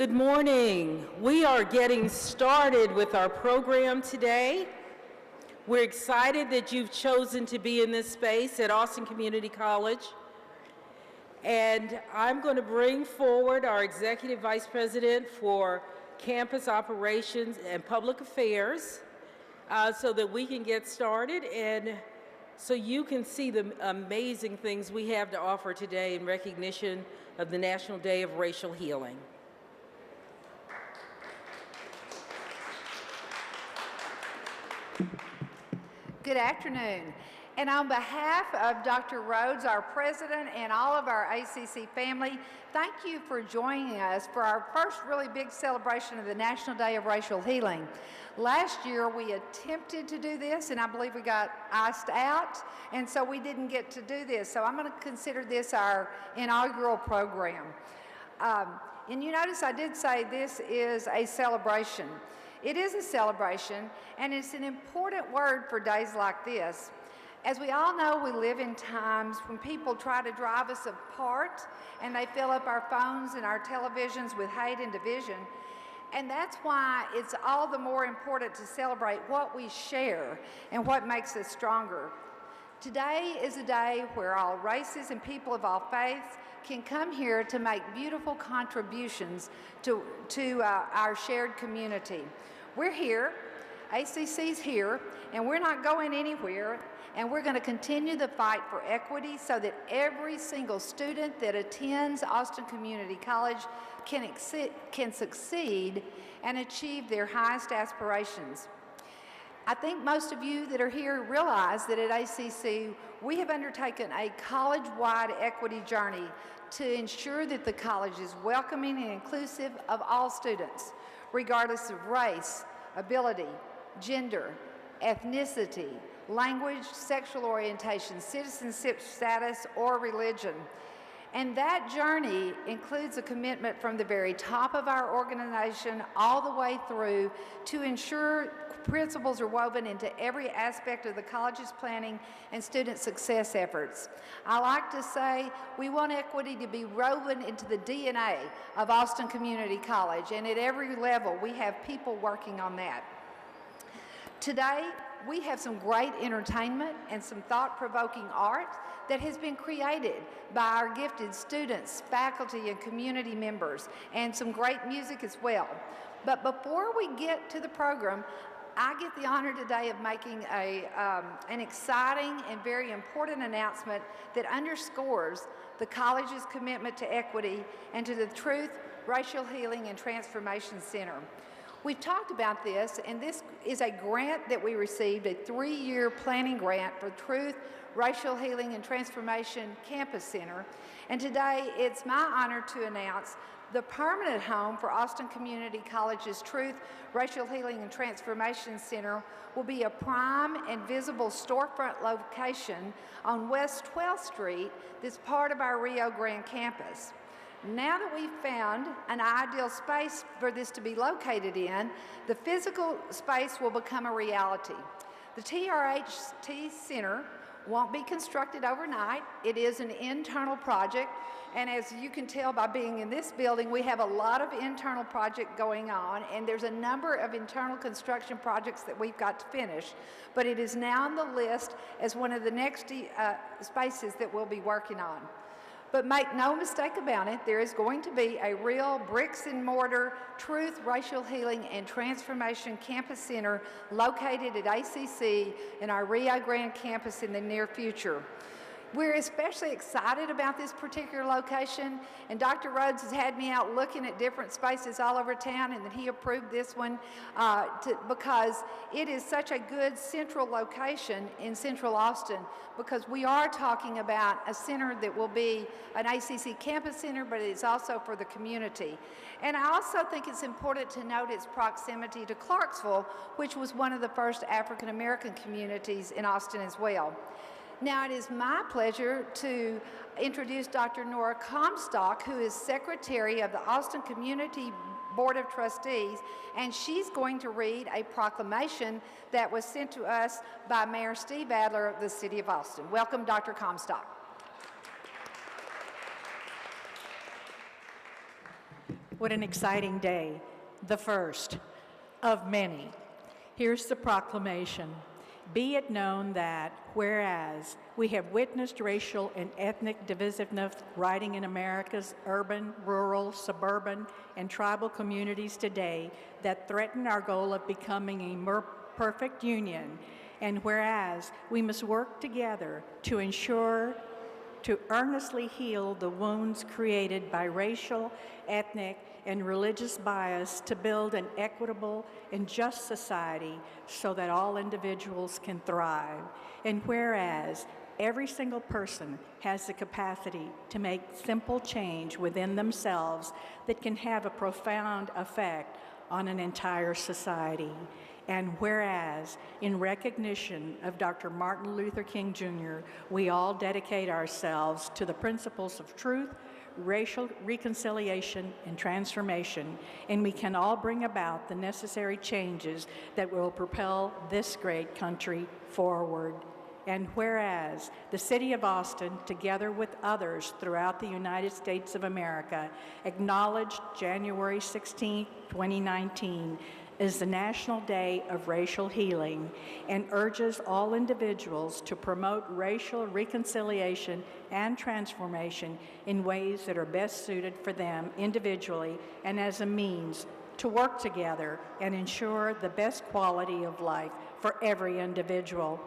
Good morning. We are getting started with our program today. We're excited that you've chosen to be in this space at Austin Community College. And I'm going to bring forward our Executive Vice President for Campus Operations and Public Affairs so that we can get started and so you can see the amazing things we have to offer today in recognition of the National Day of Racial Healing. Good afternoon. And on behalf of Dr. Rhodes, our president, and all of our ACC family, thank you for joining us for our first really big celebration of the National Day of Racial Healing. Last year, we attempted to do this, and I believe we got iced out, and so we didn't get to do this. So I'm going to consider this our inaugural program. And you notice I did say this is a celebration. It is a celebration, and it's an important word for days like this. As we all know, we live in times when people try to drive us apart, and they fill up our phones and our televisions with hate and division. And that's why it's all the more important to celebrate what we share and what makes us stronger. Today is a day where all races and people of all faiths can come here to make beautiful contributions to our shared community. We're here, ACC's here, and we're not going anywhere, and we're going to continue the fight for equity so that every single student that attends Austin Community College can succeed and achieve their highest aspirations. I think most of you that are here realize that at ACC, we have undertaken a college-wide equity journey to ensure that the college is welcoming and inclusive of all students, regardless of race, ability, gender, ethnicity, language, sexual orientation, citizenship status, or religion. And that journey includes a commitment from the very top of our organization all the way through to ensure principles are woven into every aspect of the college's planning and student success efforts. I like to say we want equity to be woven into the DNA of Austin Community College, and at every level we have people working on that. Today, we have some great entertainment and some thought-provoking art that has been created by our gifted students, faculty, and community members, and some great music as well. But before we get to the program, I get the honor today of making an exciting and very important announcement that underscores the college's commitment to equity and to the Truth, Racial Healing, and Transformation Center. We've talked about this, and this is a grant that we received, a 3-year planning grant for Truth, Racial Healing, and Transformation Campus Center. And today, it's my honor to announce the permanent home for Austin Community College's Truth, Racial Healing, and Transformation Center will be a prime and visible storefront location on West 12th Street that's part of our Rio Grande campus. Now that we've found an ideal space for this to be located in, the physical space will become a reality. The TRHT Center won't be constructed overnight. It is an internal project, and as you can tell by being in this building, we have a lot of internal project going on, and there's a number of internal construction projects that we've got to finish, but it is now on the list as one of the next spaces that we'll be working on. But make no mistake about it, there is going to be a real bricks and mortar Truth, Racial Healing, and Transformation Campus Center located at ACC in our Rio Grande campus in the near future. We're especially excited about this particular location, and Dr. Rhodes has had me out looking at different spaces all over town, and then he approved this one because it is such a good central location in Central Austin, because we are talking about a center that will be an ACC campus center, but it's also for the community. And I also think it's important to note its proximity to Clarksville, which was one of the first African American communities in Austin as well. Now, it is my pleasure to introduce Dr. Nora Comstock, who is Secretary of the Austin Community Board of Trustees, and she's going to read a proclamation that was sent to us by Mayor Steve Adler of the City of Austin. Welcome, Dr. Comstock. What an exciting day, the first of many. Here's the proclamation. Be it known that, whereas we have witnessed racial and ethnic divisiveness riding in America's urban, rural, suburban, and tribal communities today that threaten our goal of becoming a more perfect union, and whereas we must work together to ensure to earnestly heal the wounds created by racial, ethnic, and religious bias to build an equitable and just society so that all individuals can thrive. And whereas every single person has the capacity to make simple change within themselves that can have a profound effect on an entire society. And whereas, in recognition of Dr. Martin Luther King Jr., we all dedicate ourselves to the principles of truth, racial reconciliation, and transformation, and we can all bring about the necessary changes that will propel this great country forward. And whereas the City of Austin, together with others throughout the United States of America, acknowledged January 16, 2019 is the National Day of Racial Healing and urges all individuals to promote racial reconciliation and transformation in ways that are best suited for them individually and as a means to work together and ensure the best quality of life for every individual.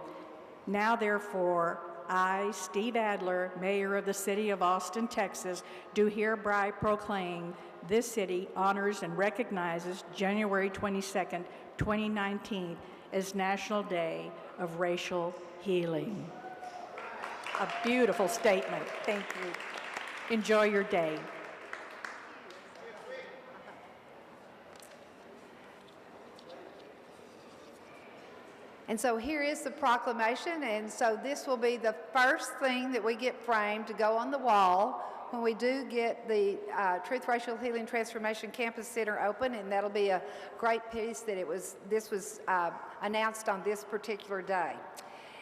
Now, therefore, I, Steve Adler, Mayor of the City of Austin, Texas, do hereby proclaim this city honors and recognizes January 22nd, 2019 as National Day of Racial Healing. A beautiful statement. Thank you. Enjoy your day. And so here is the proclamation, and so this will be the first thing that we get framed to go on the wall when we do get the Truth, Racial Healing Transformation Campus Center open, and that'll be a great piece that this was announced on this particular day.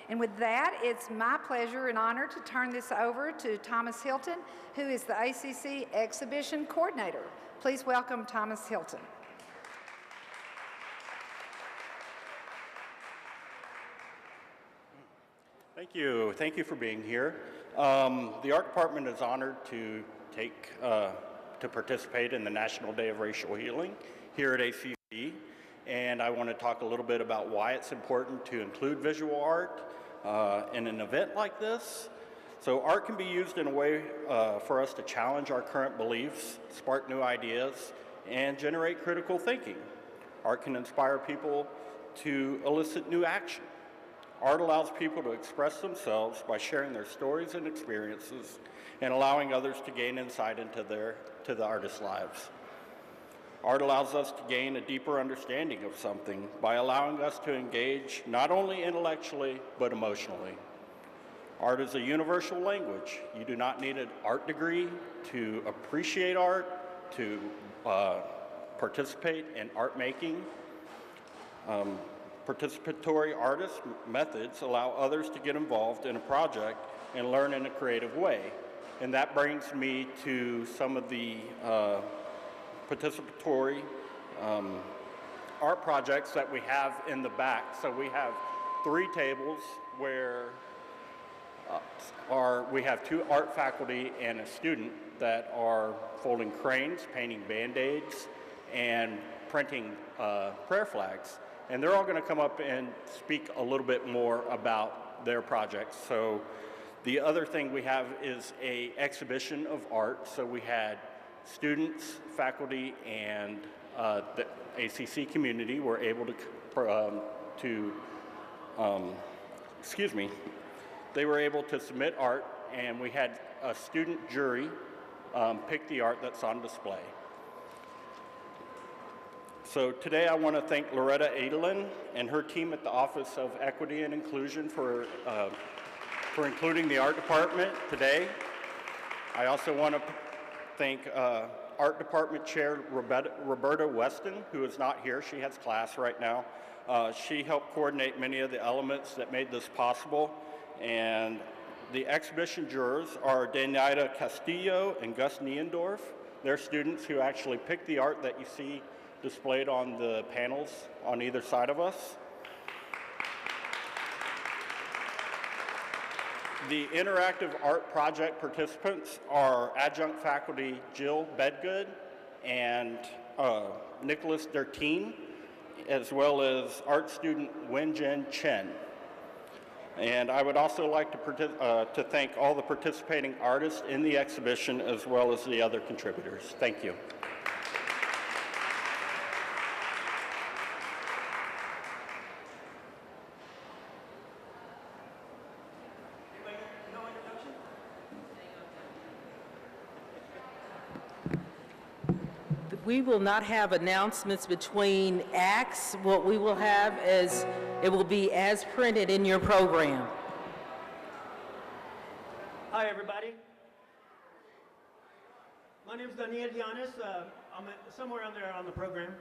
And with that, it's my pleasure and honor to turn this over to Thomas Hilton, who is the ACC Exhibition Coordinator. Please welcome Thomas Hilton. Thank you. Thank you for being here. The Art Department is honored to participate in the National Day of Racial Healing here at ACC, and I want to talk a little bit about why it's important to include visual art in an event like this. So art can be used in a way for us to challenge our current beliefs, spark new ideas, and generate critical thinking. Art can inspire people to elicit new action. Art allows people to express themselves by sharing their stories and experiences and allowing others to gain insight into the artist's lives. Art allows us to gain a deeper understanding of something by allowing us to engage not only intellectually but emotionally. Art is a universal language. You do not need an art degree to appreciate art, to participate in art making. Participatory artist methods allow others to get involved in a project and learn in a creative way. And that brings me to some of the participatory art projects that we have in the back. So we have 3 tables where we have 2 art faculty and a student that are folding cranes, painting Band-Aids, and printing prayer flags. And they're all going to come up and speak a little bit more about their projects. So the other thing we have is an exhibition of art. So we had students, faculty, and the ACC community were able they were able to submit art, and we had a student jury pick the art that's on display. So today I want to thank Loretta Adelin and her team at the Office of Equity and Inclusion for including the art department today. I also want to thank Art Department Chair Roberta Weston, who is not here. She has class right now. She helped coordinate many of the elements that made this possible. And the exhibition jurors are Danita Castillo and Gus Niendorf. They're students who actually pick the art that you see displayed on the panels on either side of us. The interactive art project participants are adjunct faculty Jill Bedgood and Nicholas Derteen, as well as art student Wenjin Chen. And I would also like to thank all the participating artists in the exhibition, as well as the other contributors. Thank you. We will not have announcements between acts. What we will have is, it will be as printed in your program. Hi, everybody. My name is Daniel Llanes. I'm somewhere on there on the program.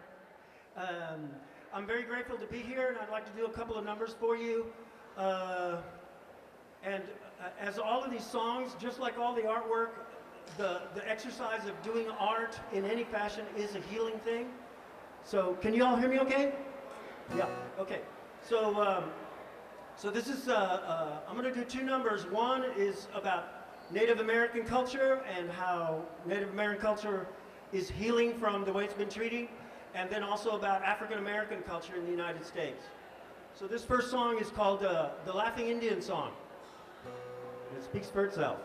I'm very grateful to be here, and I'd like to do a couple of numbers for you. As all of these songs, just like all the artwork, the exercise of doing art in any fashion is a healing thing. So can you all hear me okay? Yeah, okay. So, so this is, I'm going to do two numbers. One is about Native American culture and how Native American culture is healing from the way it's been treated, and then also about African American culture in the United States. So this first song is called the Laughing Indian Song. It speaks for itself.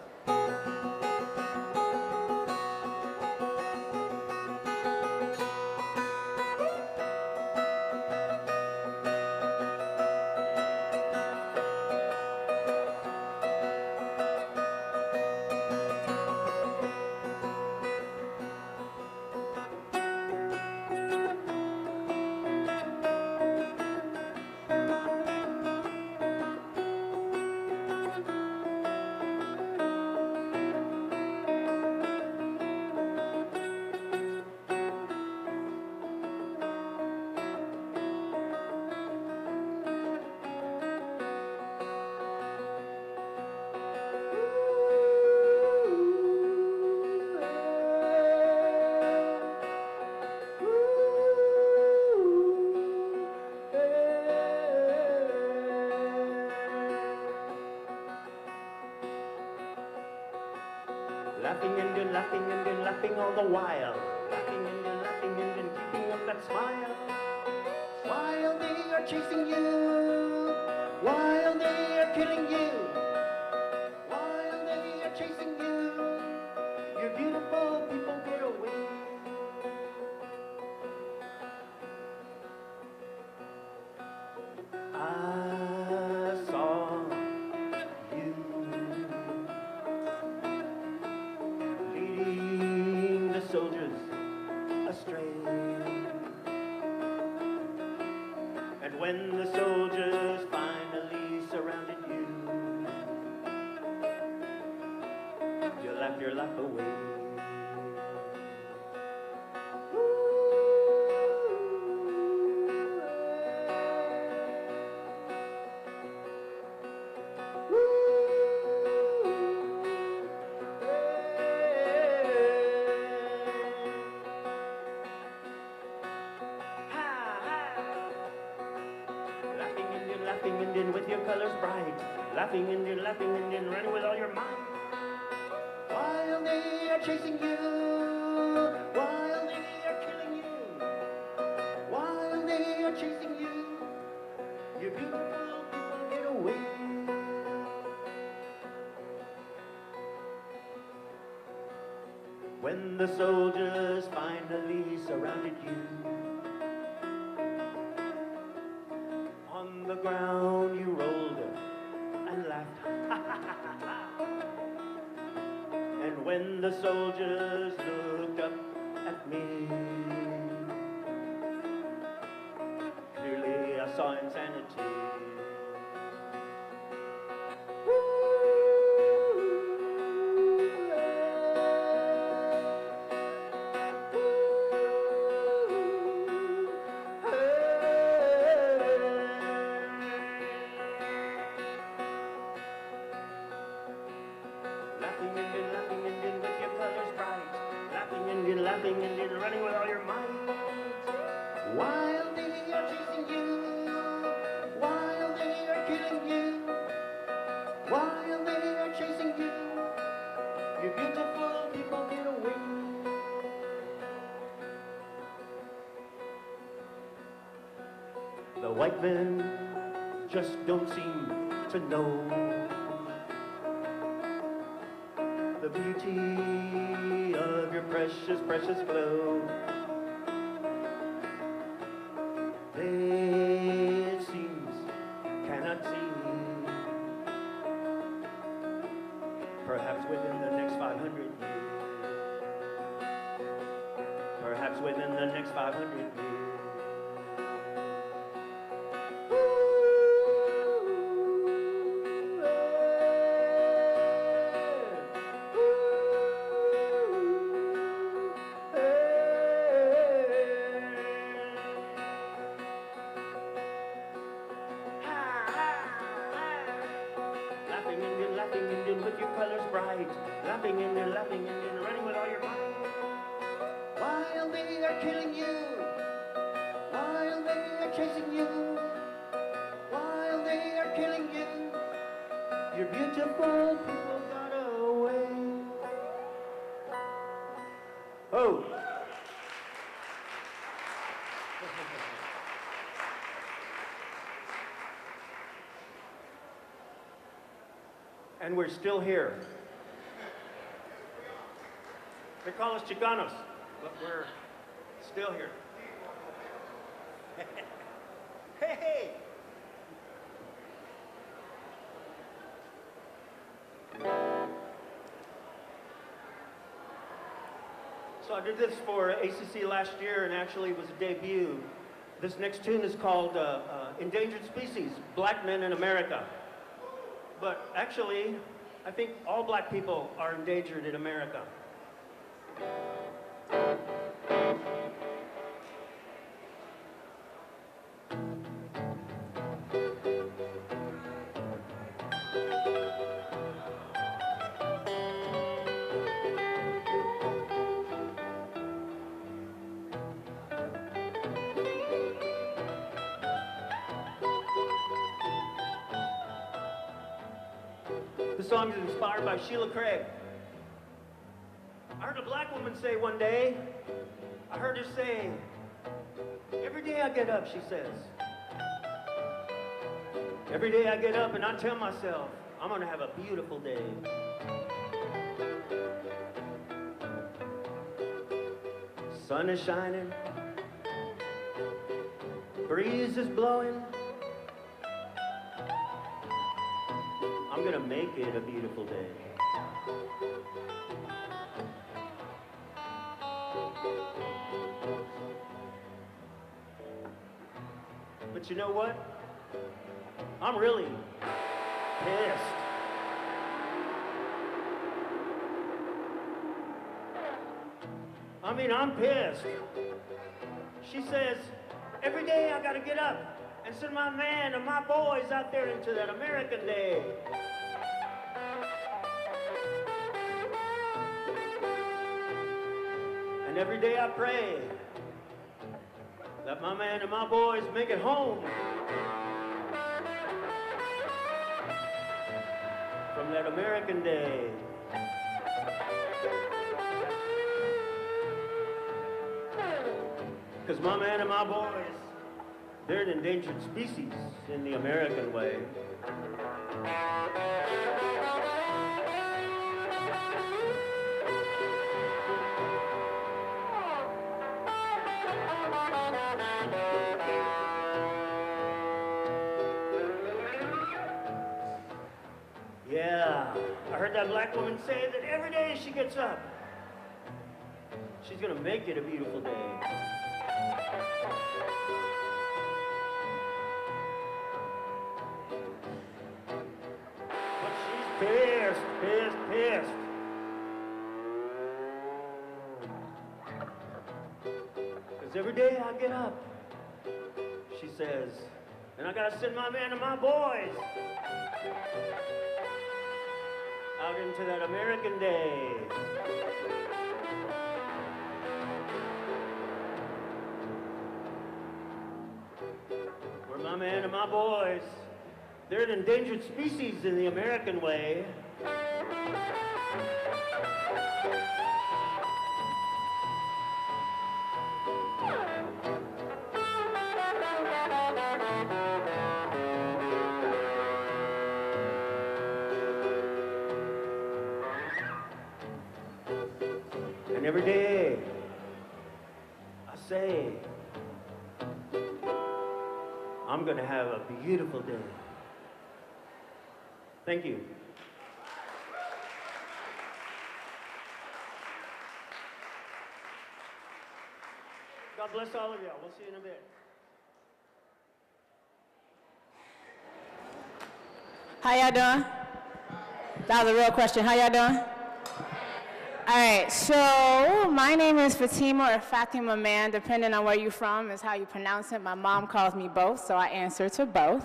Laughing Indian, laughing all the while. Laughing Indian, keeping up that smile. While they are chasing you, while they are killing you, while they are chasing you, your beautiful people get away. I saw you leading the soldiers astray. And when the soldiers finally surrounded you, you laughed your life away. Laughing Indian with your colors bright. Laughing Indian, running with all your might. While they are chasing you, while they are killing you, while they are chasing you, your beautiful people get away. When the soldiers finally surrounded you, on the ground you rolled and laughed. And when the soldiers looked up at me, clearly I saw insanity. laughing and then running with all your might. While they are chasing you, while they are killing you, while they are chasing you, you beautiful people get away. The white men just don't seem to know the beauty of your precious, precious glow. They, it seems, cannot see. Perhaps within the next 500 years. Perhaps within the next 500 years. Laughing and then with your colors bright, laughing and then running with all your might. While they are killing you, while they are chasing you, while they are killing you, your beautiful people got away. Oh. And we're still here. They call us Chicanos, but we're still here. Hey! So I did this for ACC last year, and actually it was a debut. This next tune is called Endangered Species, Black Men in America. But actually, I think all black people are endangered in America. The song is inspired by Sheila Craig. I heard a black woman say one day, I heard her say, every day I get up, she says. Every day I get up and I tell myself, I'm gonna have a beautiful day. Sun is shining, breeze is blowing. I'm gonna make it a beautiful day. But you know what? I'm really pissed. I mean, I'm pissed. She says, every day I gotta get up and send my man and my boys out there into that American day. And every day I pray that my man and my boys make it home from that American day. Because my man and my boys, they're an endangered species in the American way. Yeah, I heard that black woman say that every day she gets up, she's gonna make it a beautiful day. But she's pissed, pissed, pissed. Because every day I get up, she says, and I gotta send my man and my boys out into that American day. My man and my boys. They're an endangered species in the American way. And every day, I say, I'm gonna have a beautiful day. Thank you. God bless all of y'all. We'll see you in a bit. How y'all doing? That was a real question. How y'all doing? All right, so my name is Fatima or Fatima Man, depending on where you're from is how you pronounce it. My mom calls me both, so I answer to both.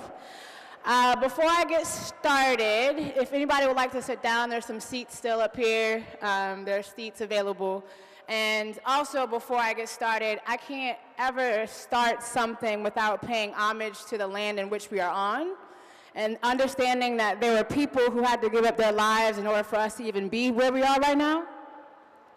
Before I get started, if anybody would like to sit down, there's some seats still up here. There's seats available. And also, before I get started, I can't ever start something without paying homage to the land in which we are on, and understanding that there were people who had to give up their lives in order for us to even be where we are right now.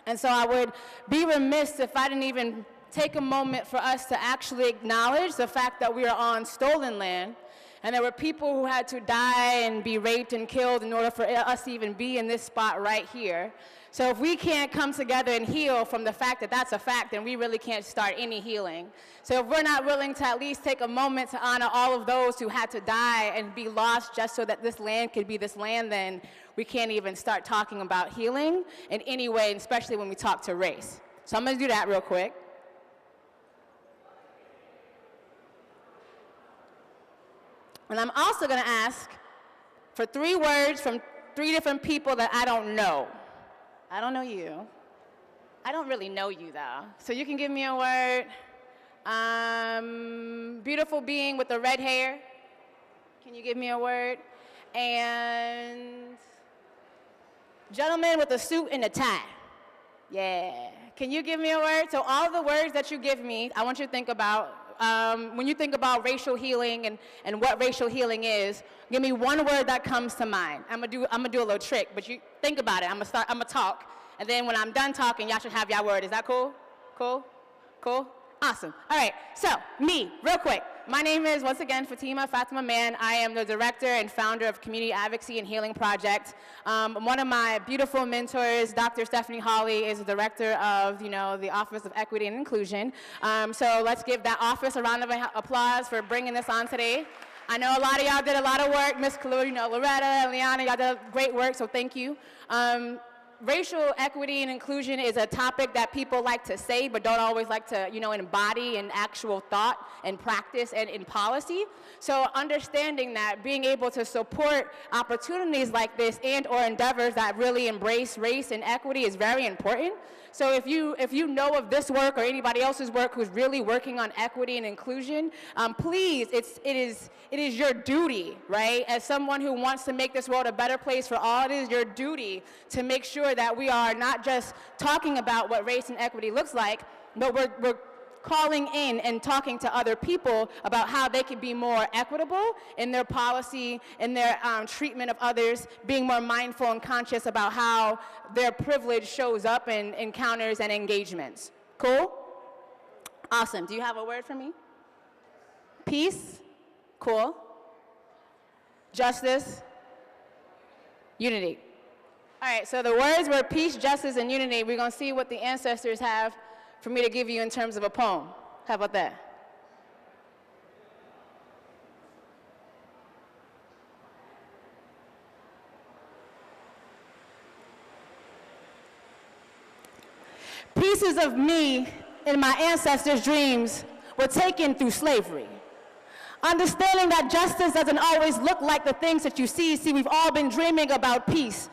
And so I would be remiss if I didn't even take a moment for us to actually acknowledge the fact that we are on stolen land, and there were people who had to die and be raped and killed in order for us to even be in this spot right here. So if we can't come together and heal from the fact that that's a fact, then we really can't start any healing. So if we're not willing to at least take a moment to honor all of those who had to die and be lost just so that this land could be this land, then we can't even start talking about healing in any way, especially when we talk to race. So I'm gonna do that real quick. And I'm also gonna ask for 3 words from 3 different people that I don't know. I don't know you. I don't really know you though. So you can give me a word. Beautiful being with the red hair. Can you give me a word? And gentleman with a suit and a tie. Yeah. Can you give me a word? So all the words that you give me, I want you to think about, when you think about racial healing and what racial healing is, give me 1 word that comes to mind. I'm gonna do a little trick, but you think about it. I'm gonna talk, and then when I'm done talking, y'all should have your word. Is that cool? Cool? Cool? Awesome. All right, so me, real quick. My name is, once again, Fatima Man. I am the director and founder of Community Advocacy and Healing Project. One of my beautiful mentors, Dr. Stephanie Hawley, is the director of, the Office of Equity and Inclusion. So let's give that office a round of applause for bringing this on today. I know a lot of y'all did a lot of work. Miss Kalu, Loretta, and Liana, y'all did great work, so thank you. Racial equity and inclusion is a topic that people like to say but don't always like to, embody in actual thought and practice and in policy. So understanding that, being able to support opportunities like this and or endeavors that really embrace race and equity is very important. So if you know of this work or anybody else's work who's really working on equity and inclusion, please, it is your duty, right? As someone who wants to make this world a better place for all, it is your duty to make sure that we are not just talking about what race and equity looks like, but we're calling in and talking to other people about how they can be more equitable in their policy, in their treatment of others, being more mindful and conscious about how their privilege shows up in encounters and engagements. Cool? Awesome. Do you have a word for me? Peace? Cool. Justice? Unity. All right, so the words were peace, justice, and unity. We're going to see what the ancestors have for me to give you in terms of a poem. How about that? Pieces of me in my ancestors' dreams were taken through slavery. Understanding that justice doesn't always look like the things that you see. See, we've all been dreaming about peace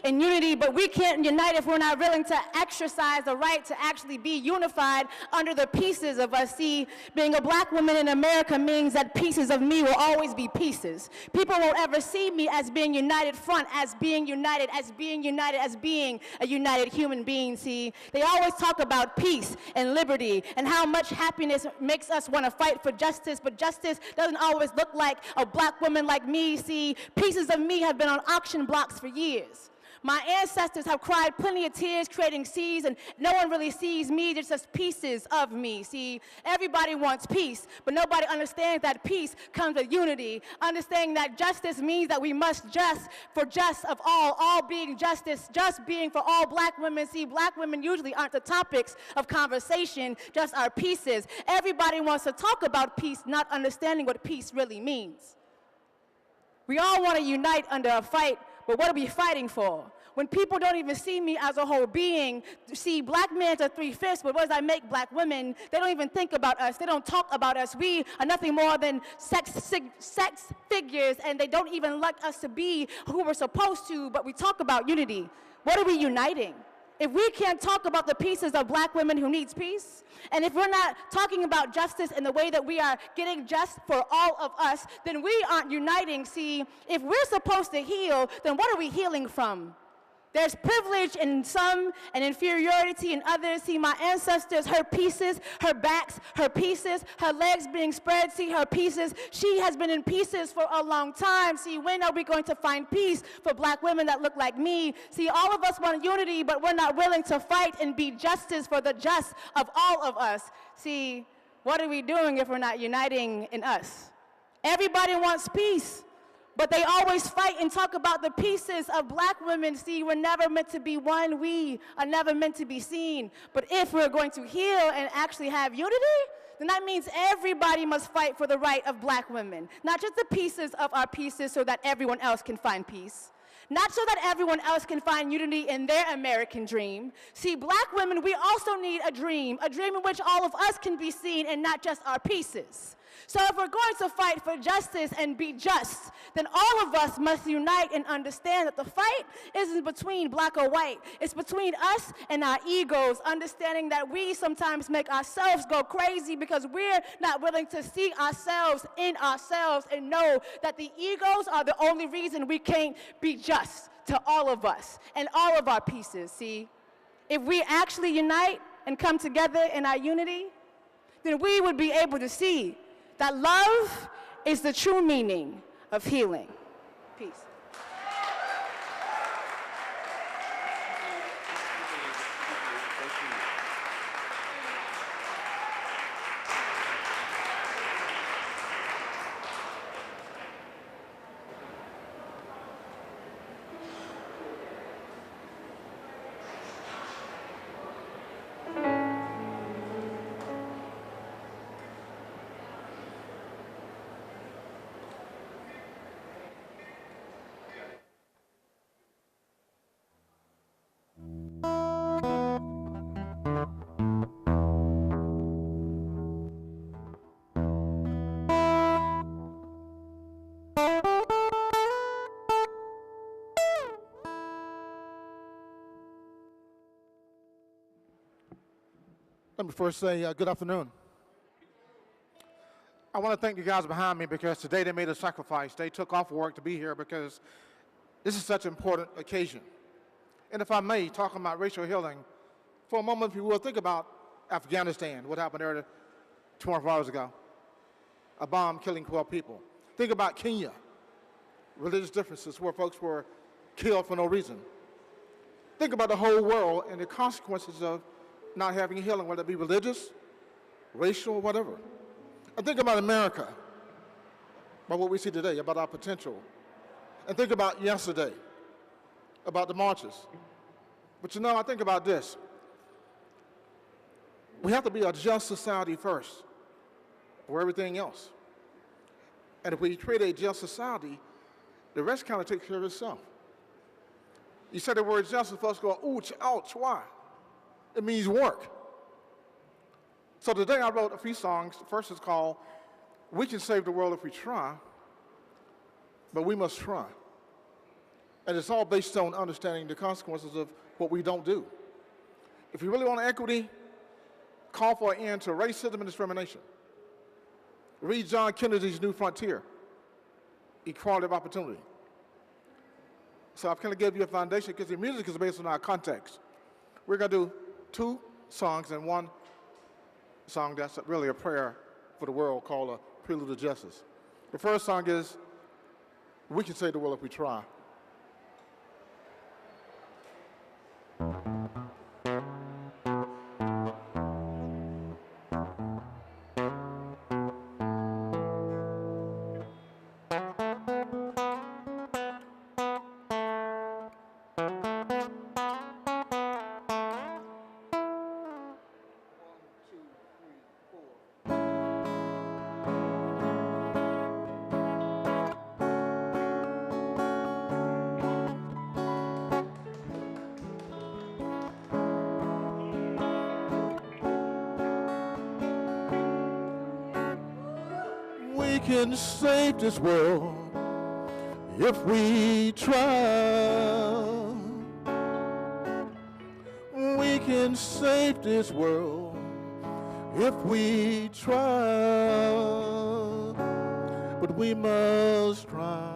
and unity, but we can't unite if we're not willing to exercise the right to actually be unified under the pieces of us. See, being a black woman in America means that pieces of me will always be pieces. People won't ever see me as being united front, as being united, as being united, as being a united human being. See, they always talk about peace and liberty and how much happiness makes us want to fight for justice, but justice justice doesn't always look like a black woman like me. See, pieces of me have been on auction blocks for years. My ancestors have cried plenty of tears creating seas, and no one really sees me, just pieces of me. See, everybody wants peace, but nobody understands that peace comes with unity. Understanding that justice means that we must just for just of all being justice, just being for all black women. See, black women usually aren't the topics of conversation, just our pieces. Everybody wants to talk about peace, not understanding what peace really means. We all want to unite under a fight, but what are we fighting for? When people don't even see me as a whole being, see, black men are 3/5, but what does that make black women? They don't even think about us. They don't talk about us. We are nothing more than sex figures, and they don't even like us to be who we're supposed to, but we talk about unity. What are we uniting? If we can't talk about the pieces of black women who needs peace, and if we're not talking about justice in the way that we are getting just for all of us, then we aren't uniting. See, if we're supposed to heal, then what are we healing from? There's privilege in some and inferiority in others. See, my ancestors, her pieces, her backs, her pieces, her legs being spread, see, her pieces. She has been in pieces for a long time. See, when are we going to find peace for black women that look like me? See, all of us want unity, but we're not willing to fight and be justice for the just of all of us. See, what are we doing if we're not uniting in us? Everybody wants peace, but they always fight and talk about the pieces of black women. See, we're never meant to be one. We are never meant to be seen. But if we're going to heal and actually have unity, then that means everybody must fight for the right of black women. Not just the pieces of our pieces so that everyone else can find peace. Not so that everyone else can find unity in their American dream. See, black women, we also need a dream in which all of us can be seen and not just our pieces. So if we're going to fight for justice and be just, then all of us must unite and understand that the fight isn't between black or white. It's between us and our egos, understanding that we sometimes make ourselves go crazy because we're not willing to see ourselves in ourselves and know that the egos are the only reason we can't be just to all of us and all of our pieces, see? If we actually unite and come together in our unity, then we would be able to see that love is the true meaning of healing. Peace. Let me first say good afternoon. I want to thank you guys behind me because today they made a sacrifice. They took off work to be here because this is such an important occasion. And if I may, talking about racial healing, for a moment, if you will, think about Afghanistan, what happened there 24 hours ago. A bomb killing 12 people. Think about Kenya, religious differences where folks were killed for no reason. Think about the whole world and the consequences of not having healing, whether it be religious, racial, whatever. And think about America, about what we see today, about our potential. And think about yesterday, about the marches. But you know, I think about this. We have to be a just society first for everything else. And if we create a just society, the rest kind of takes care of itself. You say the word justice, folks go, ouch, ouch, why? It means work. So today I wrote a few songs. The first is called, We Can Save the World If We Try, but we must try. And it's all based on understanding the consequences of what we don't do. If you really want equity, call for an end to racism and discrimination. Read John Kennedy's New Frontier, Equality of Opportunity. So I've kind of gave you a foundation because the music is based on our context. We're going to do 2 songs and 1 song that's really a prayer for the world called a Prelude to Justice. The first song is We Can Save the World If We Try. We can save this world if we try. We can save this world if we try. But we must try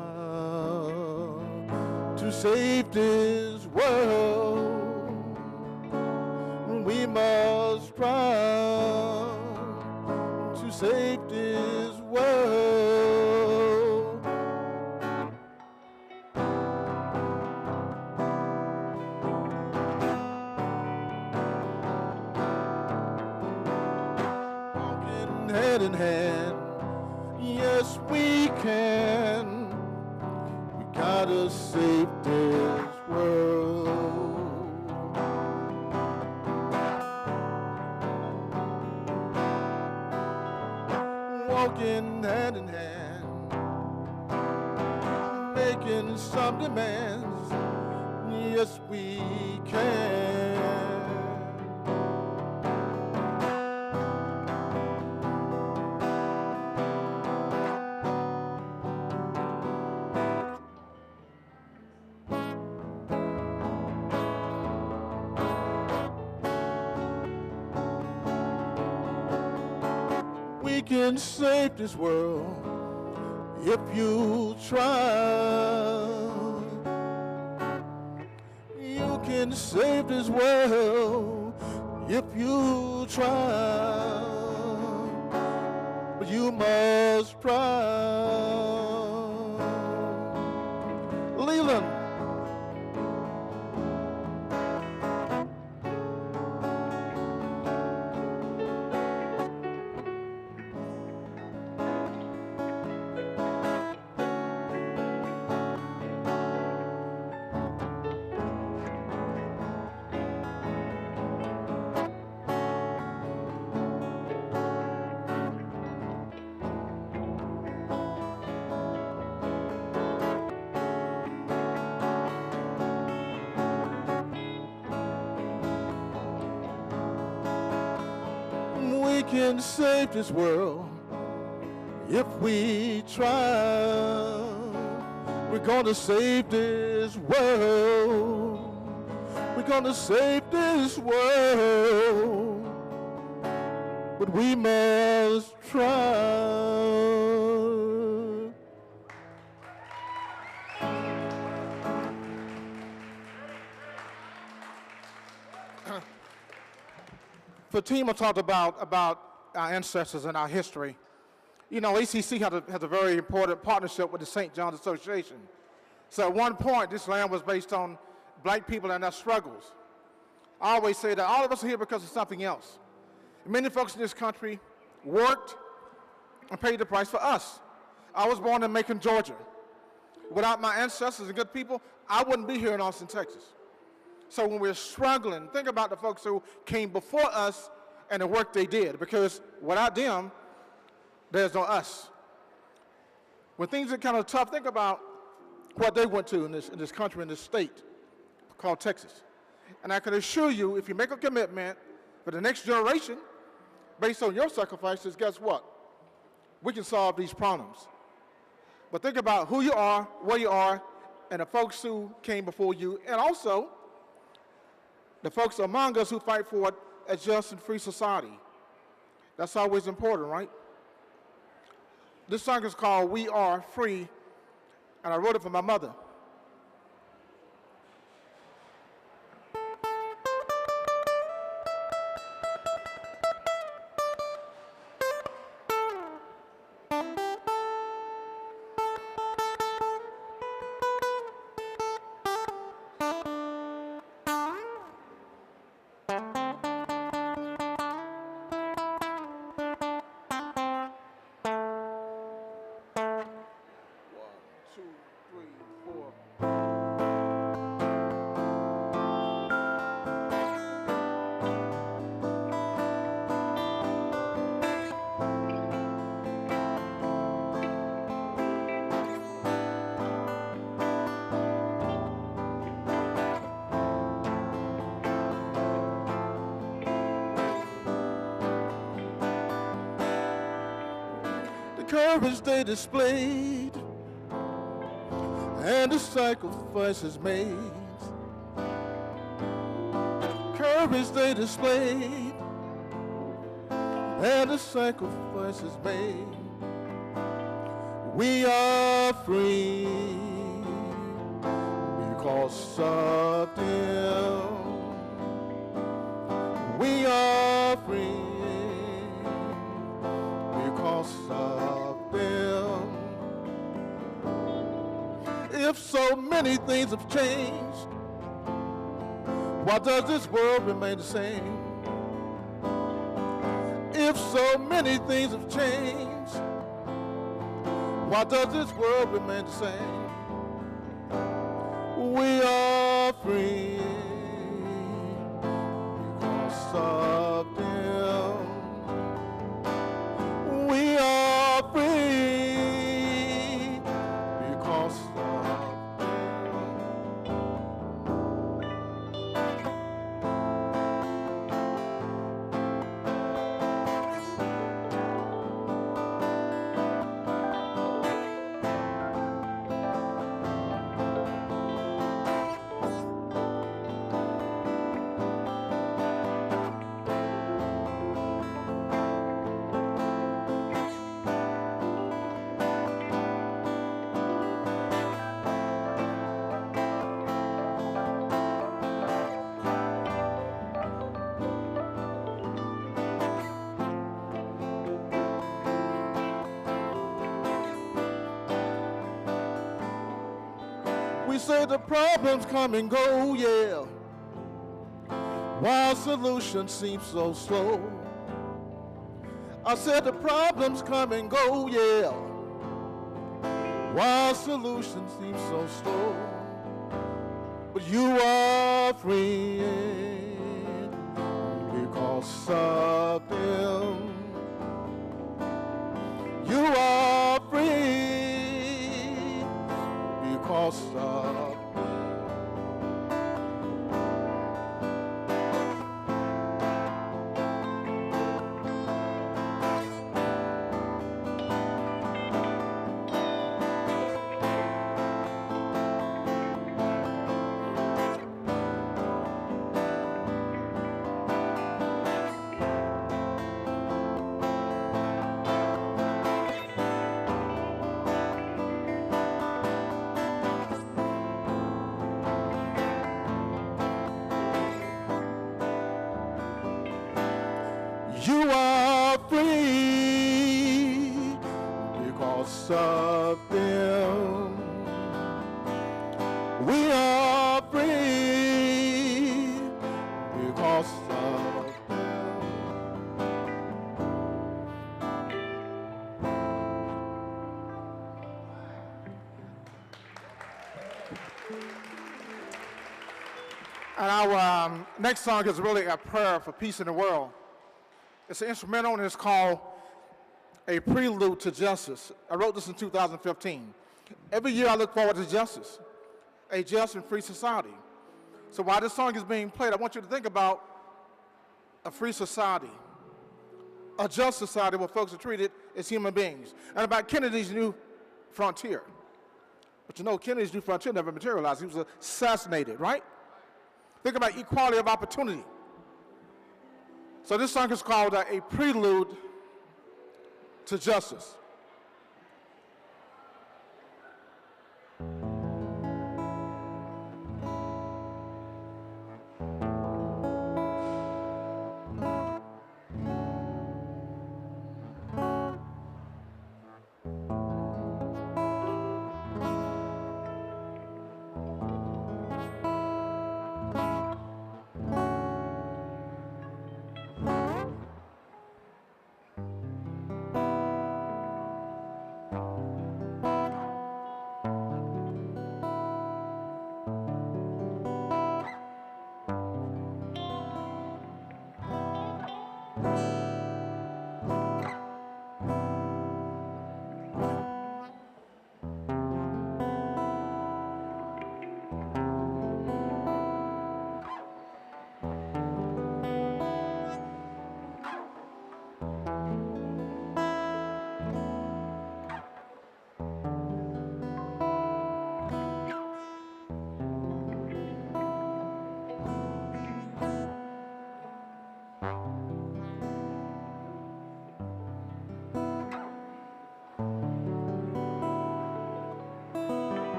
to save this world. We must try to save this world. Walking hand in hand, yes we can. We gotta save this world. Walking hand in hand, making some demands, yes we can. We can save this world if you try. You can save this world if you try. But you must try. Leland. We can save this world if we try. We're gonna save this world. We're gonna save this world. But we must try. Fatima talked about our ancestors and our history. You know, ACC has a very important partnership with the St. John's Association. So at one point, this land was based on black people and their struggles. I always say that all of us are here because of something else. Many folks in this country worked and paid the price for us. I was born in Macon, Georgia. Without my ancestors and good people, I wouldn't be here in Austin, Texas. So when we're struggling, think about the folks who came before us and the work they did, because without them, there's no us. When things are kind of tough, think about what they went to in this country, in this state called Texas. And I can assure you, if you make a commitment for the next generation, based on your sacrifices, guess what? We can solve these problems. But think about who you are, where you are, and the folks who came before you, and also the folks among us who fight for a just and free society. That's always important, right? This song is called We Are Free, and I wrote it for my mother. 2, 3, 4. The courage they displayed and the sacrifices made. Courage they displayed and the sacrifices made. We are free because of them. We are free because of them. If so many things have changed, why does this world remain the same? If so many things have changed, why does this world remain the same? We are free because of them. We are free because of them. We say the problems come and go, yeah, while solutions seem so slow. I said the problems come and go, yeah, while solutions seem so slow. But you are free because of them. You are free because of them. You are free because of them. We are free because of them. And our next song is really a prayer for peace in the world. It's an instrumental and it's called A Prelude to Justice. I wrote this in 2015. Every year I look forward to justice, a just and free society. So while this song is being played, I want you to think about a free society, a just society where folks are treated as human beings, and about Kennedy's new frontier. But you know, Kennedy's new frontier never materialized. He was assassinated, right? Think about equality of opportunity. So this song is called A Prelude to Justice.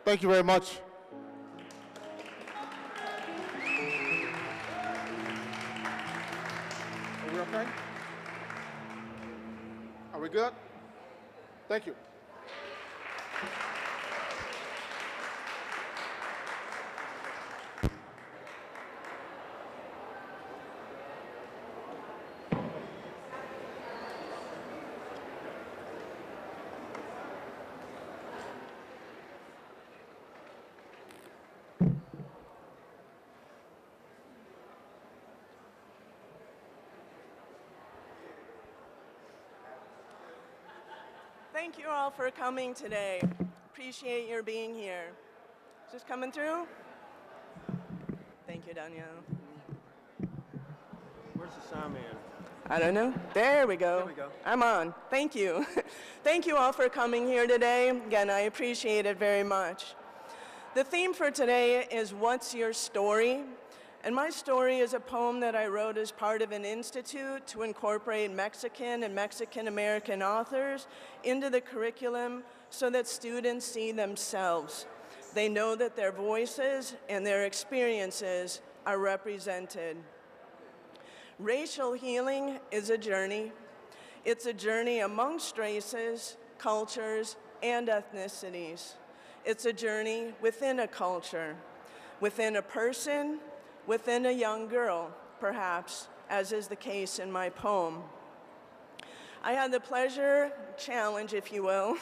Thank you very much. Are we okay? Are we good? Thank you. Thank you all for coming today. Appreciate your being here. Is this coming through? Thank you, Danielle. Where's the sound man? I don't know. There we go. There we go. I'm on. Thank you. Thank you all for coming here today. Again, I appreciate it very much. The theme for today is What's Your Story? And my story is a poem that I wrote as part of an institute to incorporate Mexican and Mexican-American authors into the curriculum so that students see themselves. They know that their voices and their experiences are represented. Racial healing is a journey. It's a journey amongst races, cultures, and ethnicities. It's a journey within a culture, within a person, within a young girl, perhaps, as is the case in my poem. I had the pleasure, challenge, if you will,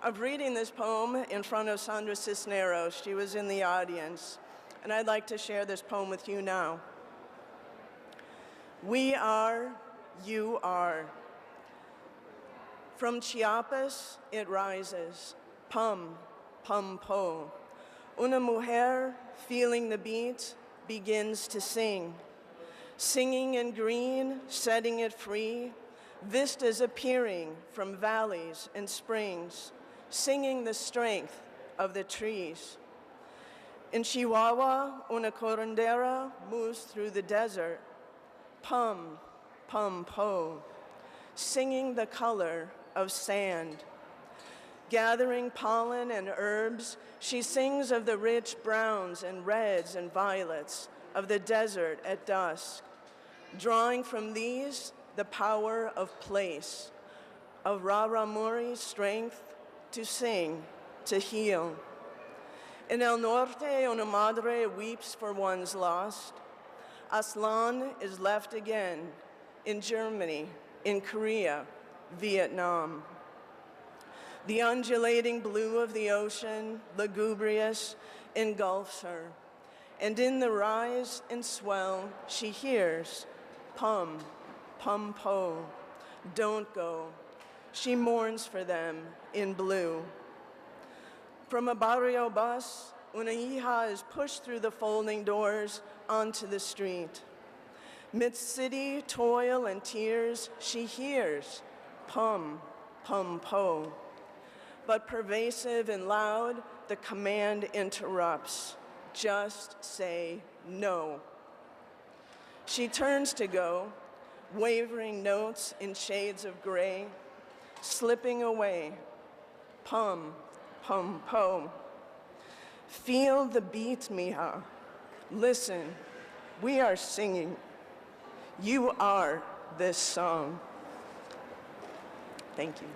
of reading this poem in front of Sandra Cisneros. She was in the audience, and I'd like to share this poem with you now. We are, you are. From Chiapas it rises, pum, pum, po. Una mujer, feeling the beat, begins to sing. Singing in green, setting it free, vistas appearing from valleys and springs, singing the strength of the trees. In Chihuahua, una curandera moves through the desert, pum, pum, po, singing the color of sand. Gathering pollen and herbs, she sings of the rich browns and reds and violets of the desert at dusk, drawing from these the power of place, of Raramuri's strength to sing, to heal. In El Norte, una madre weeps for one's lost. Aslan is left again in Germany, in Korea, Vietnam. The undulating blue of the ocean, lugubrious, engulfs her. And in the rise and swell, she hears, pum, pum, po, don't go. She mourns for them in blue. From a barrio bus, una hija is pushed through the folding doors onto the street. Midst city toil and tears, she hears, pum, pum, po. But pervasive and loud, the command interrupts. Just say no. She turns to go, wavering notes in shades of gray, slipping away. Pum, pum, po. Feel the beat, mija. Listen, we are singing. You are this song. Thank you.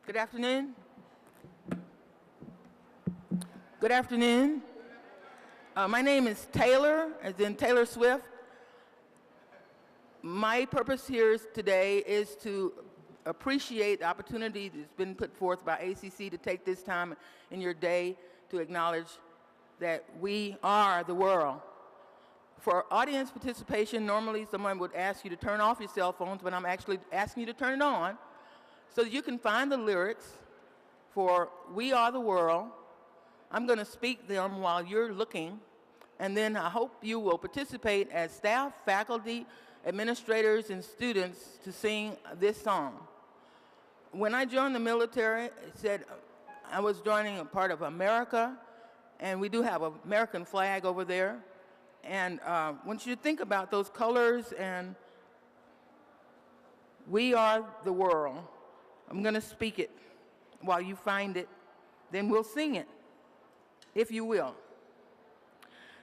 Good afternoon. Good afternoon. My name is Taylor, as in Taylor Swift. My purpose here today is to appreciate the opportunity that's been put forth by ACC to take this time in your day to acknowledge that we are the world. For audience participation, normally someone would ask you to turn off your cell phones, but I'm actually asking you to turn it on so that you can find the lyrics for We Are the World. I'm going to speak them while you're looking, and then I hope you will participate as staff, faculty, administrators, and students to sing this song. When I joined the military, it said I was joining a part of America, and we do have an American flag over there. And I want you to think about those colors, and we are the world. I'm going to speak it while you find it, then we'll sing it, if you will.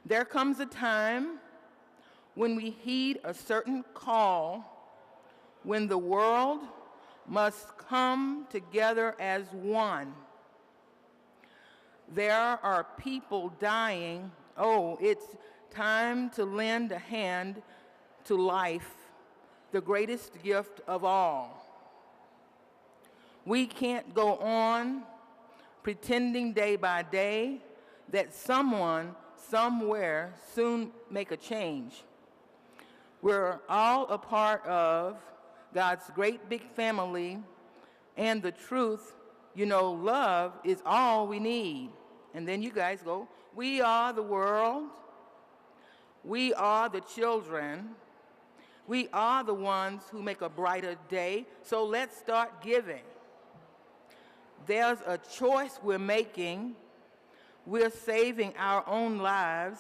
There comes a time when we heed a certain call, when the world must come together as one. There are people dying. Oh, it's time to lend a hand to life, the greatest gift of all. We can't go on pretending day by day that someone, somewhere, soon make a change. We're all a part of God's great big family, and the truth, you know, love is all we need. And then you guys go, we are the world, we are the children, we are the ones who make a brighter day, so let's start giving. There's a choice we're making. We're saving our own lives.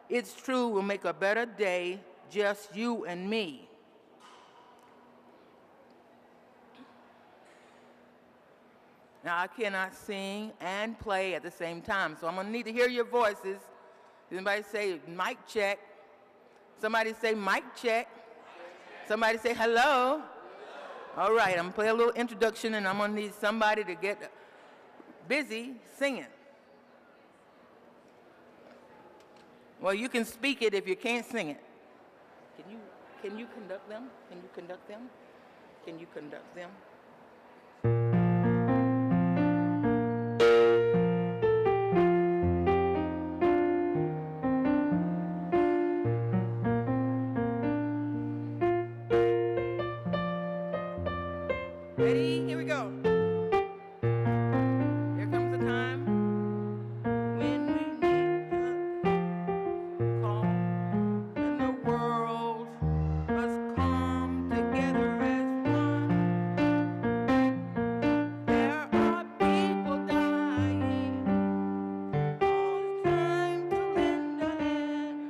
It's true, we'll make a better day, just you and me. Now, I cannot sing and play at the same time, so I'm going to need to hear your voices. Anybody say mic check? Somebody say mic check. Somebody say hello. All right, I'm going to play a little introduction, and I'm going to need somebody to get busy singing. Well, you can speak it if you can't sing it. Can you conduct them? Can you conduct them? Can you conduct them? Ready? Here we go. There comes a time when we need a call, and the world must come together as one. There are people dying. All it's time to lend a hand.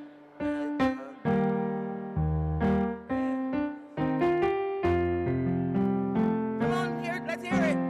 Come on, let's hear it.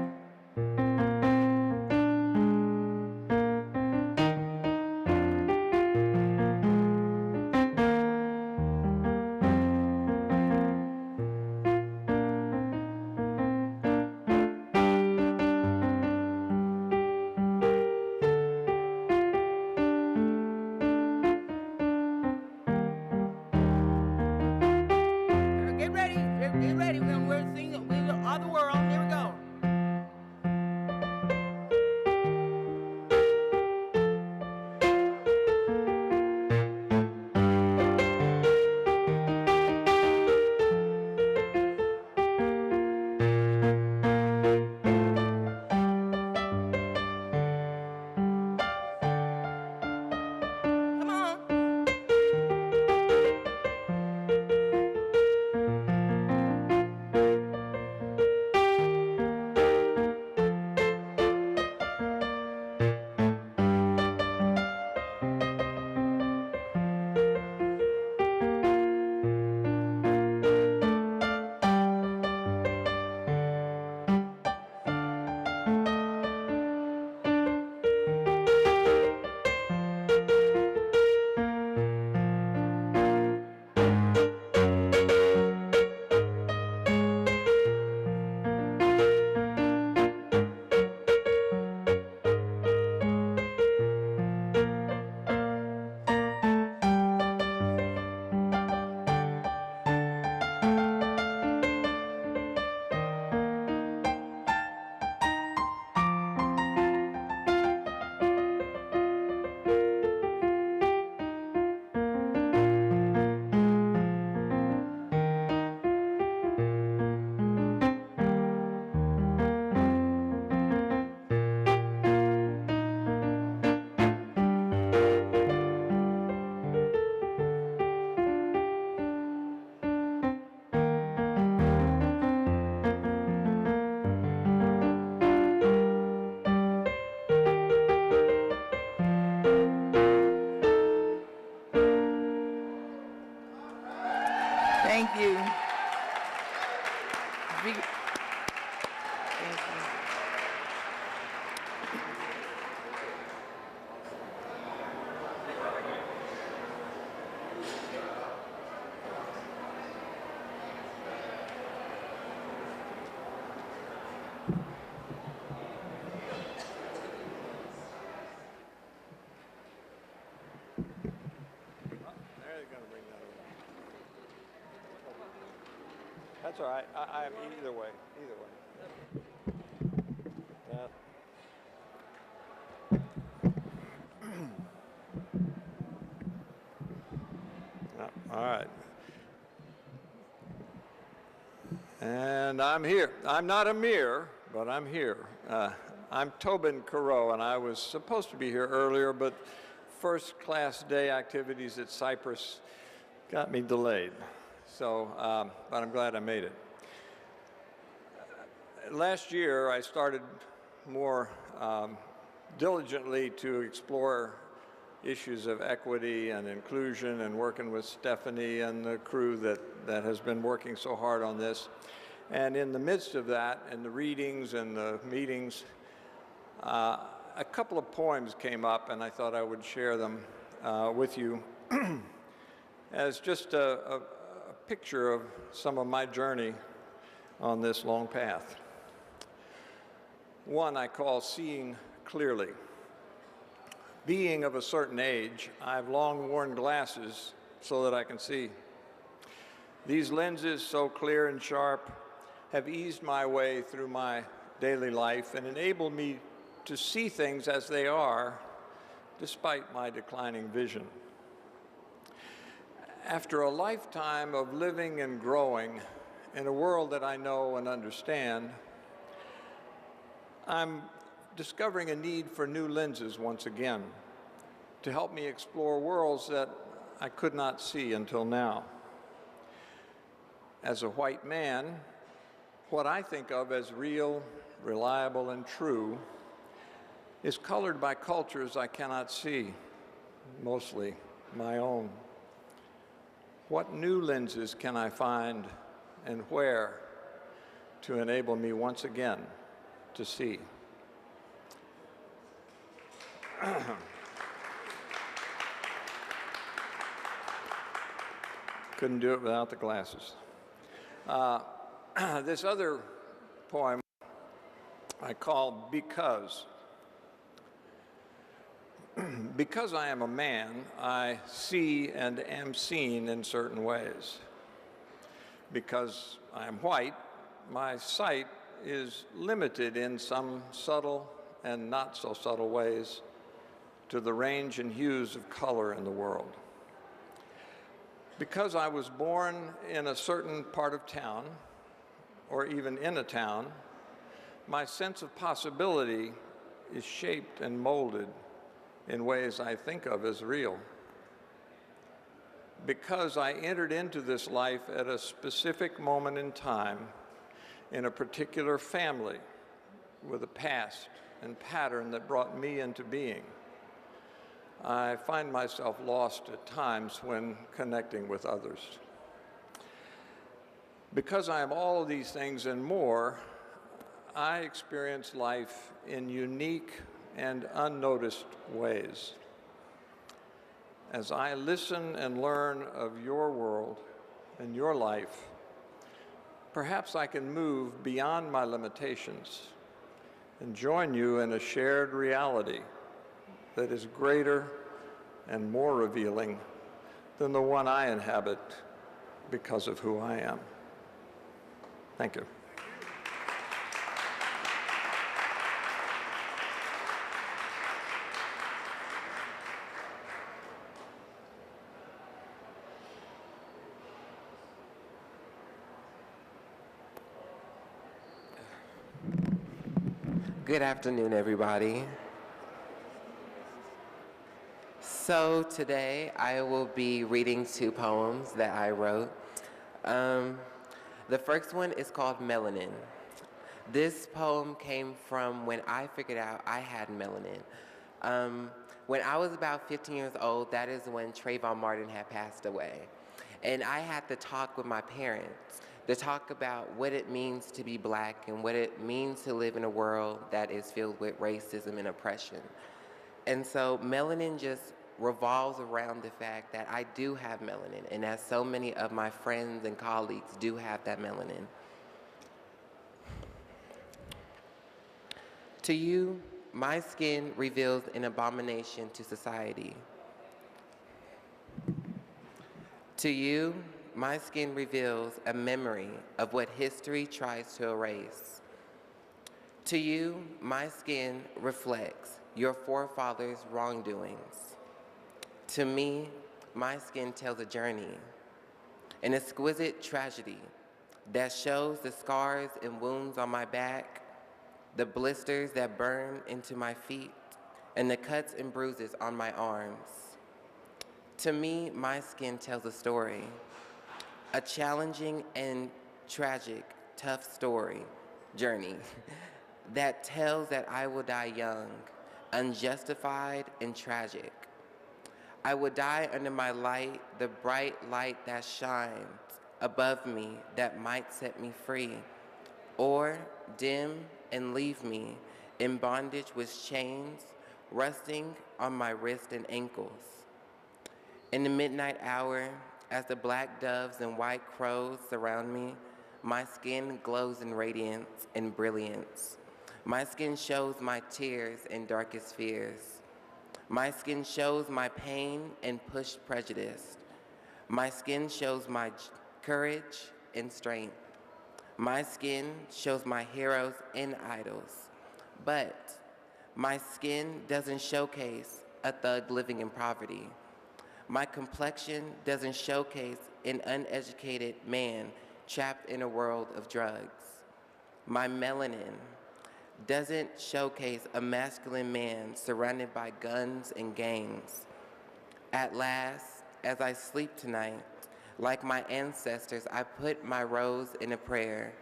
That's all right. I'm either way. Either way. All right. And I'm here. I'm not a mirror, but I'm here. I'm Tobin Careau, and I was supposed to be here earlier, but first class day activities at Cypress got me delayed. So, but I'm glad I made it. Last year, I started more diligently to explore issues of equity and inclusion, and working with Stephanie and the crew that has been working so hard on this. And in the midst of that, in the readings and the meetings, a couple of poems came up, and I thought I would share them with you as just a picture of some of my journey on this long path. One I call Seeing Clearly. Being of a certain age, I've long worn glasses so that I can see. These lenses, so clear and sharp, have eased my way through my daily life and enabled me to see things as they are, despite my declining vision. After a lifetime of living and growing in a world that I know and understand, I'm discovering a need for new lenses once again to help me explore worlds that I could not see until now. As a white man, what I think of as real, reliable, and true is colored by cultures I cannot see, mostly my own. What new lenses can I find and where to enable me once again to see? Couldn't do it without the glasses. This other poem I call Because. Because I am a man, I see and am seen in certain ways. Because I am white, my sight is limited in some subtle and not so subtle ways to the range and hues of color in the world. Because I was born in a certain part of town, or even in a town, my sense of possibility is shaped and molded in ways I think of as real. Because I entered into this life at a specific moment in time, in a particular family, with a past and pattern that brought me into being, I find myself lost at times when connecting with others. Because I am all of these things and more, I experience life in unique and unnoticed ways. As I listen and learn of your world and your life, perhaps I can move beyond my limitations and join you in a shared reality that is greater and more revealing than the one I inhabit because of who I am. Thank you. Good afternoon, everybody. So today I will be reading two poems that I wrote. The first one is called Melanin. This poem came from when I figured out I had melanin. When I was about 15 years old, that is when Trayvon Martin had passed away. And I had to talk with my parents. to talk about what it means to be black and what it means to live in a world that is filled with racism and oppression. And so melanin just revolves around the fact that I do have melanin, and that so many of my friends and colleagues do have that melanin. To you, my skin reveals an abomination to society. To you, my skin reveals a memory of what history tries to erase. To you, my skin reflects your forefathers' wrongdoings. To me, my skin tells a journey, an exquisite tragedy that shows the scars and wounds on my back, the blisters that burn into my feet, and the cuts and bruises on my arms. To me, my skin tells a story, a challenging and tragic, tough story, journey, that tells that I will die young, unjustified and tragic. I will die under my light, the bright light that shines above me that might set me free, or dim and leave me in bondage with chains rusting on my wrists and ankles. In the midnight hour, as the black doves and white crows surround me, my skin glows in radiance and brilliance. My skin shows my tears and darkest fears. My skin shows my pain and pushed prejudice. My skin shows my courage and strength. My skin shows my heroes and idols. But my skin doesn't showcase a thug living in poverty. My complexion doesn't showcase an uneducated man trapped in a world of drugs. My melanin doesn't showcase a masculine man surrounded by guns and gangs. At last, as I sleep tonight, like my ancestors, I put my rose in a prayer.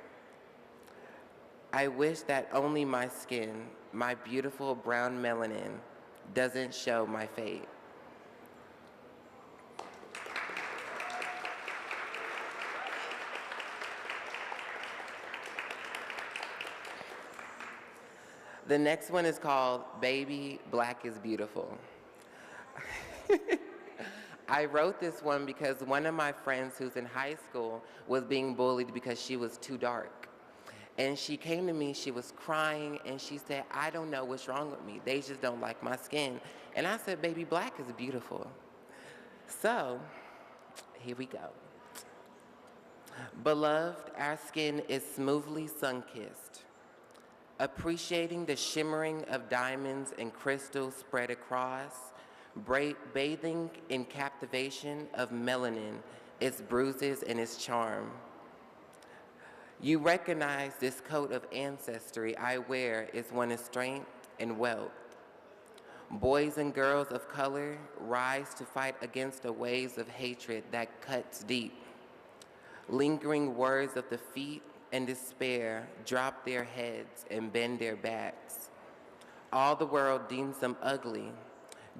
I wish that only my skin, my beautiful brown melanin, doesn't show my fate. The next one is called Baby Black is Beautiful. I wrote this one because one of my friends who's in high school was being bullied because she was too dark. And she came to me, she was crying, and she said, I don't know what's wrong with me. They just don't like my skin. And I said, baby, black is beautiful. So, here we go. Beloved, our skin is smoothly sun-kissed, appreciating the shimmering of diamonds and crystals spread across, bathing in captivation of melanin, its bruises and its charm. You recognize this coat of ancestry I wear is one of strength and wealth. Boys and girls of color rise to fight against the waves of hatred that cuts deep. Lingering words of defeat and despair drop their heads and bend their backs. All the world deems them ugly,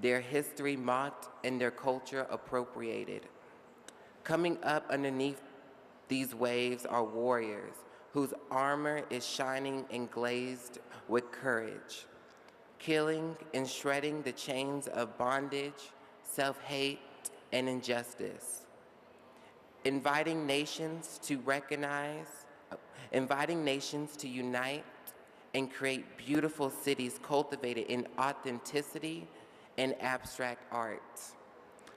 their history mocked and their culture appropriated. Coming up underneath these waves are warriors whose armor is shining and glazed with courage, killing and shredding the chains of bondage, self-hate, and injustice. Inviting nations to unite and create beautiful cities cultivated in authenticity and abstract art.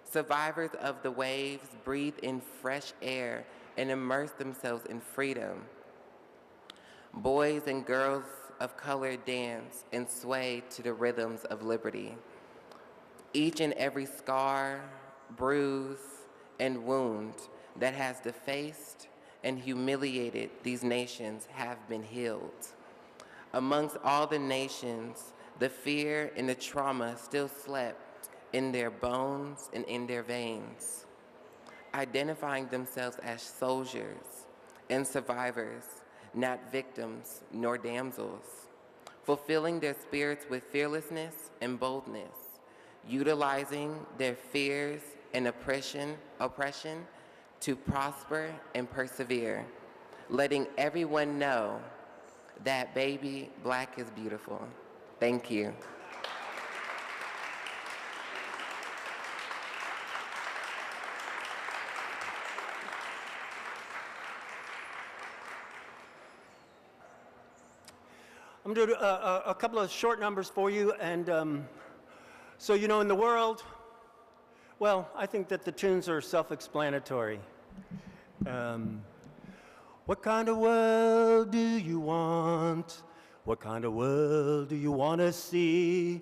Survivors of the waves breathe in fresh air and immerse themselves in freedom. Boys and girls of color dance and sway to the rhythms of liberty. Each and every scar, bruise, and wound that has defaced and humiliated these nations have been healed. Amongst all the nations, the fear and the trauma still slept in their bones and in their veins, identifying themselves as soldiers and survivors, not victims nor damsels, fulfilling their spirits with fearlessness and boldness, utilizing their fears and oppression to prosper and persevere. letting everyone know that baby black is beautiful. Thank you. I'm going to do a couple of short numbers for you. And so, you know, in the world, well, I think that the tunes are self-explanatory. What kind of world do you want? What kind of world do you want to see?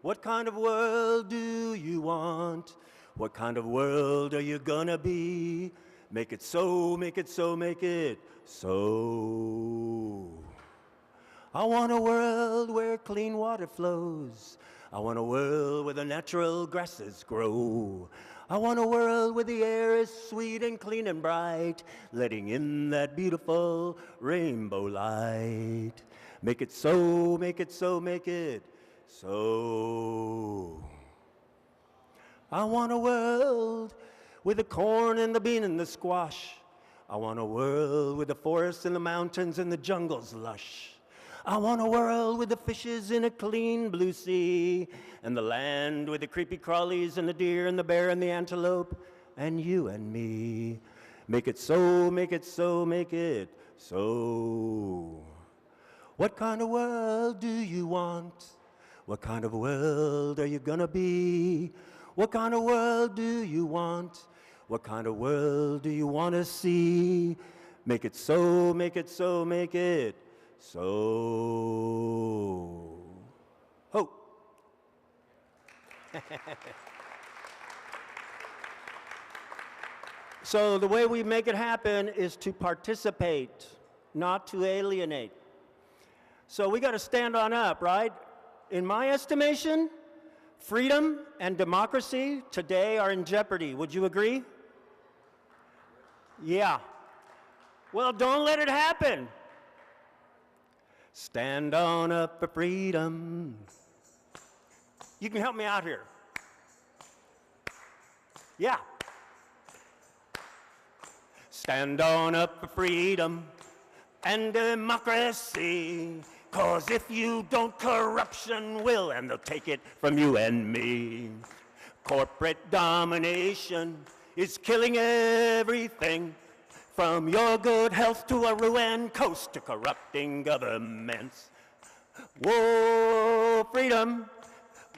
What kind of world do you want? What kind of world are you gonna be? Make it so, make it so, make it so. I want a world where clean water flows. I want a world where the natural grasses grow. I want a world where the air is sweet and clean and bright, letting in that beautiful rainbow light. Make it so, make it so, make it so. I want a world with the corn and the bean and the squash. I want a world with the forests and the mountains and the jungles lush. I want a world with the fishes in a clean blue sea, and the land with the creepy crawlies and the deer and the bear and the antelope, and you and me. Make it so, make it so, make it so. What kind of world do you want? What kind of world are you gonna be? What kind of world do you want? What kind of world do you want to see? Make it so, make it so, make it so. Ho! So the way we make it happen is to participate, not to alienate. So we got to stand on up, right? In my estimation, freedom and democracy today are in jeopardy. Would you agree? Yeah. Well, don't let it happen. Stand on up for freedom. You can help me out here. Yeah. Stand on up for freedom and democracy. 'Cause if you don't, corruption will, and they'll take it from you and me. Corporate domination is killing everything, from your good health to a ruined coast to corrupting governments. Whoa, freedom,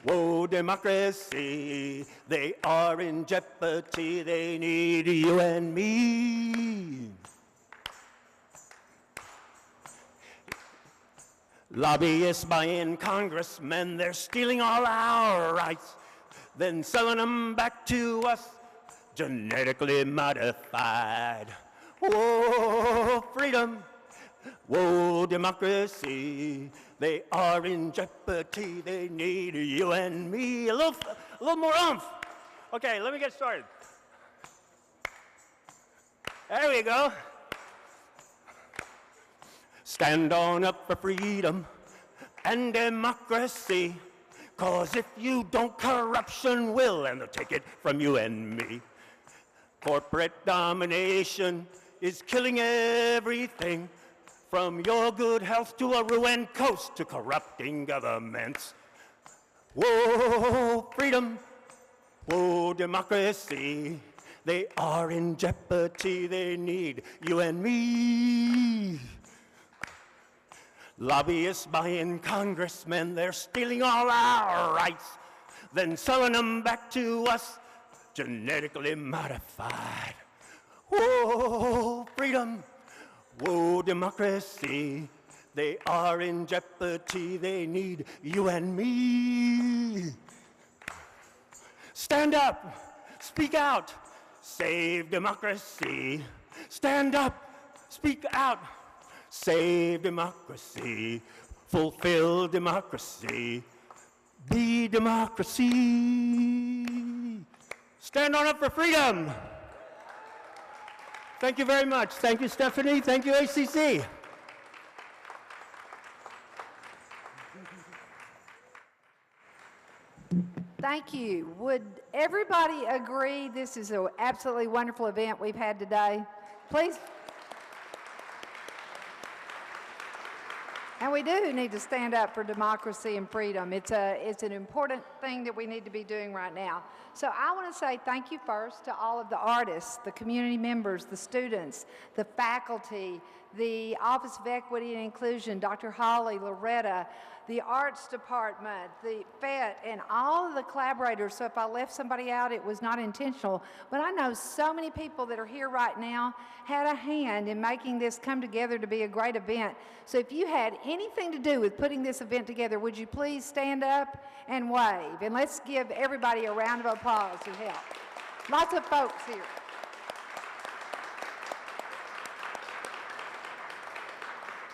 whoa, democracy, they are in jeopardy, they need you and me. Lobbyists buying congressmen, they're stealing all our rights, then selling them back to us, genetically modified. Whoa, freedom, whoa, democracy, they are in jeopardy, they need you and me. A little more oomph. Okay, let me get started. There we go. Stand on up for freedom and democracy, 'cause if you don't, corruption will, and they'll take it from you and me. Corporate domination is killing everything, from your good health to a ruined coast to corrupting governments. Whoa, freedom, whoa, democracy, they are in jeopardy, they need you and me. Lobbyists buying congressmen, they're stealing all our rights, then selling them back to us, genetically modified. Whoa, freedom, whoa, democracy, they are in jeopardy, they need you and me. Stand up, speak out, save democracy. Stand up, speak out, save democracy, fulfill democracy, be democracy. Stand on up for freedom. Thank you very much. Thank you, Stephanie. Thank you, ACC. Thank you. Would everybody agree this is an absolutely wonderful event we've had today? Please. And we do need to stand up for democracy and freedom. It's an important thing that we need to be doing right now. So I want to say thank you first to all of the artists, the community members, the students, the faculty, the Office of Equity and Inclusion, Dr. Holly, Loretta, the Arts Department, the FET, and all of the collaborators. So if I left somebody out, it was not intentional. But I know so many people that are here right now had a hand in making this come together to be a great event. So if you had anything to do with putting this event together, would you please stand up and wave? And let's give everybody a round of applause who helped. Lots of folks here.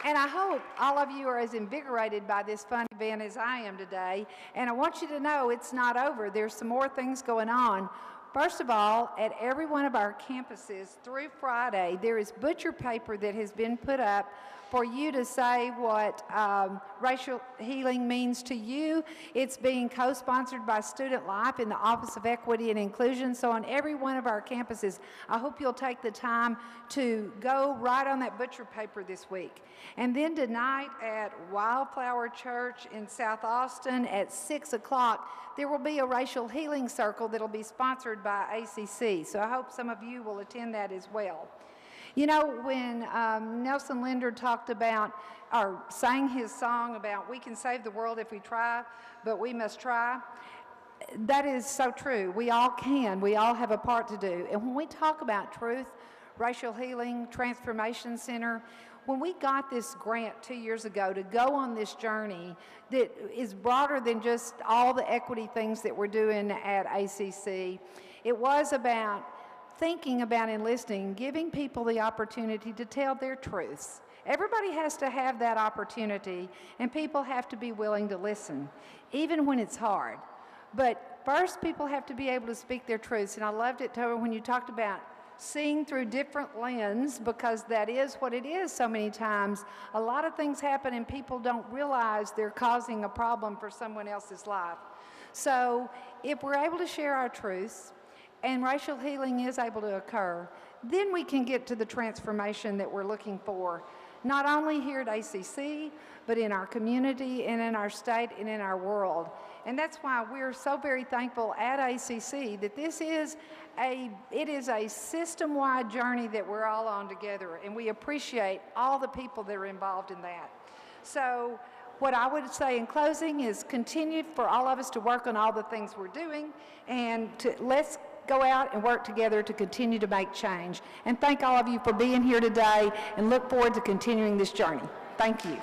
And I hope all of you are as invigorated by this fun event as I am today. And I want you to know it's not over. There's some more things going on. First of all, at every one of our campuses through Friday, there is butcher paper that has been put up for you to say what racial healing means to you. It's being co-sponsored by Student Life in the Office of Equity and Inclusion. So on every one of our campuses, I hope you'll take the time to go write on that butcher paper this week. And then tonight at Wildflower Church in South Austin at 6 o'clock, there will be a racial healing circle that will be sponsored by ACC. So I hope some of you will attend that as well. You know, when Nelson Linder talked about, or sang his song about, we can save the world if we try, but we must try, that is so true. We all can. We all have a part to do. And when we talk about truth, racial healing, transformation center, when we got this grant 2 years ago to go on this journey that is broader than just all the equity things that we're doing at ACC, it was about thinking about enlisting, giving people the opportunity to tell their truths. Everybody has to have that opportunity, and people have to be willing to listen, even when it's hard. But first, people have to be able to speak their truths, and I loved it, Toby, when you talked about seeing through different lens, because that is what it is so many times. A lot of things happen, and people don't realize they're causing a problem for someone else's life. So if we're able to share our truths, and racial healing is able to occur, then we can get to the transformation that we're looking for, not only here at ACC, but in our community and in our state and in our world. And that's why we're so very thankful at ACC that it is a system-wide journey that we're all on together, and we appreciate all the people that are involved in that. So what I would say in closing is continue for all of us to work on all the things we're doing, and let's go out and work together to continue to make change. And thank all of you for being here today, and look forward to continuing this journey. Thank you.